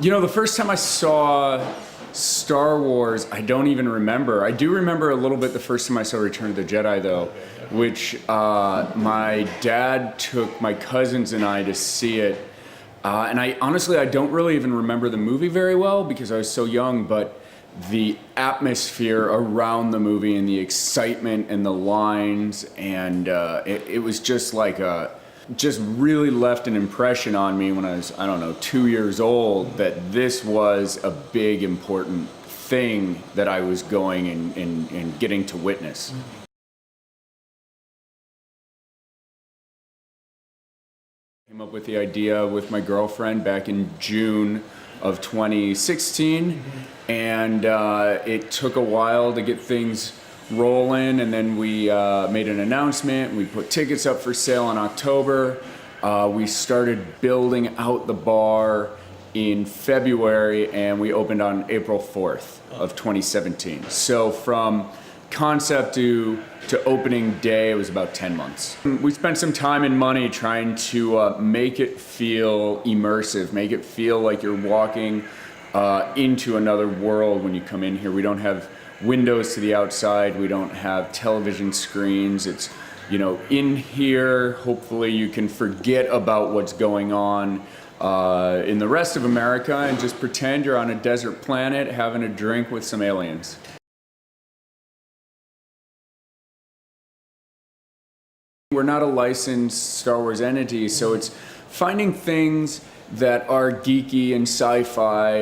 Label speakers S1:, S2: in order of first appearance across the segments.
S1: You know, the first time I saw Star Wars, I don't even remember. I do remember a little bit the first time I saw Return of the Jedi, though, which my dad took my cousins and I to see it. And I don't really even remember the movie very well because I was so young, but the atmosphere around the movie and the excitement and the lines, and it was just like just really left an impression on me when I was, I don't know, 2 years old, that this was a big, important thing that I was going and getting to witness. Came up with the idea with my girlfriend back in June of 2016, and it took a while to get things rolling, and then we made an announcement. We put tickets up for sale in October. We started building out the bar in February, and we opened on April 4th of 2017. So from concept to opening day, it was about 10 months. We spent some time and money trying to make it feel immersive, make it feel like you're walking into another world when you come in here. We don't have windows to the outside, we don't have television screens. It's, you know, in here, hopefully you can forget about what's going on in the rest of America and just pretend you're on a desert planet having a drink with some aliens. We're not a licensed Star Wars entity, so it's finding things that are geeky and sci-fi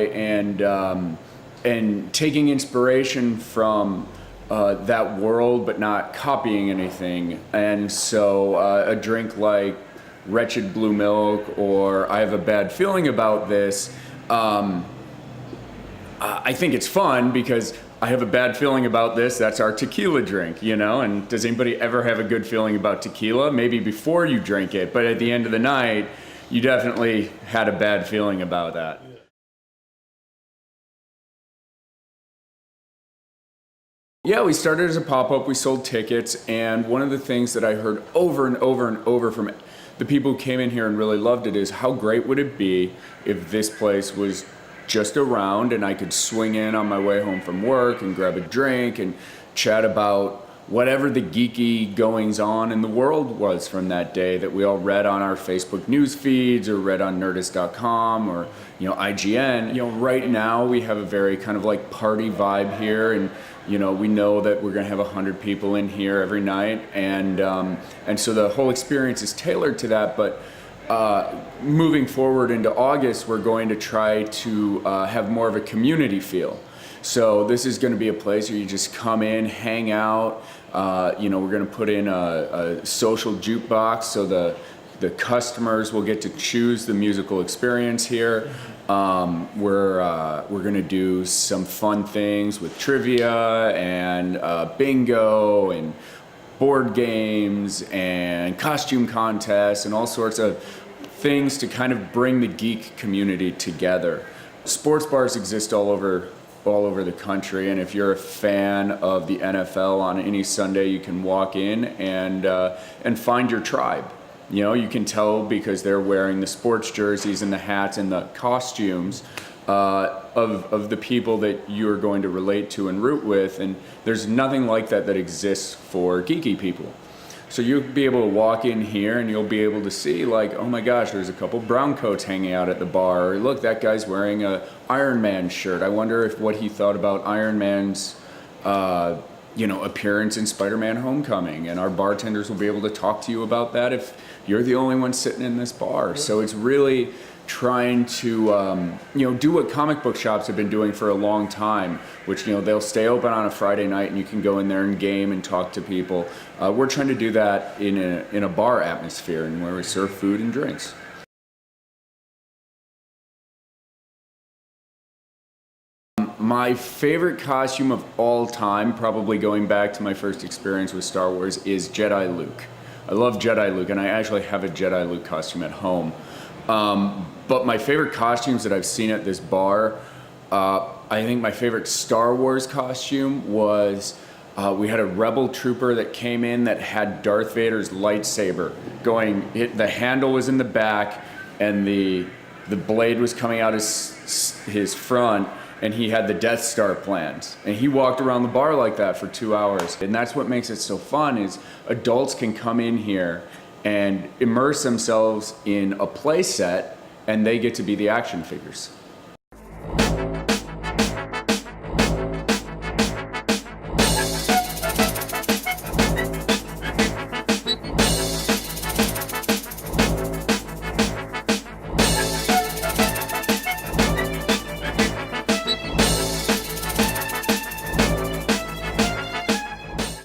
S1: and taking inspiration from that world, but not copying anything. And so a drink like Wretched Blue Milk or I Have a Bad Feeling About This, I think it's fun because I have a bad feeling about this. That's our tequila drink, you know? And does anybody ever have a good feeling about tequila? Maybe before you drink it, but at the end of the night, you definitely had a bad feeling about that. Yeah, we started as a pop-up, we sold tickets, and one of the things that I heard over and over and over from the people who came in here and really loved it is how great would it be if this place was just around and I could swing in on my way home from work and grab a drink and chat about whatever the geeky goings on in the world was from that day that we all read on our Facebook news feeds or read on nerdist.com or, you know, IGN. You know, right now we have a very kind of like party vibe here, and you know, we know that we're going to have 100 people in here every night, and so the whole experience is tailored to that. But moving forward into August, we're going to try to have more of a community feel. So this is going to be a place where you just come in, hang out. You know, we're going to put in a social jukebox so the customers will get to choose the musical experience here. We're going to do some fun things with trivia and bingo and board games and costume contests and all sorts of things to kind of bring the geek community together. Sports bars exist all over the country, and if you're a fan of the NFL, on any Sunday you can walk in and find your tribe. You know, you can tell because they're wearing the sports jerseys and the hats and the costumes of the people that you're going to relate to and root with, and there's nothing like that that exists for geeky people. So you'll be able to walk in here and you'll be able to see, like, oh my gosh, there's a couple brown coats hanging out at the bar, or look, that guy's wearing a Iron Man shirt. I wonder if what he thought about Iron Man's you know, appearance in Spider-Man Homecoming, and our bartenders will be able to talk to you about that if you're the only one sitting in this bar. So it's really trying to you know, do what comic book shops have been doing for a long time, which, you know, they'll stay open on a Friday night and you can go in there and game and talk to people. We're trying to do that in a bar atmosphere, and where we serve food and drinks. My favorite costume of all time, probably going back to my first experience with Star Wars, is Jedi Luke. I love Jedi Luke, and I actually have a Jedi Luke costume at home. But my favorite costumes that I've seen at this bar, I think my favorite Star Wars costume was, we had a Rebel trooper that came in that had Darth Vader's lightsaber going, the handle was in the back, and the the blade was coming out his front, and he had the Death Star planned. And he walked around the bar like that for 2 hours. And that's what makes it so fun, is adults can come in here and immerse themselves in a play set, and they get to be the action figures.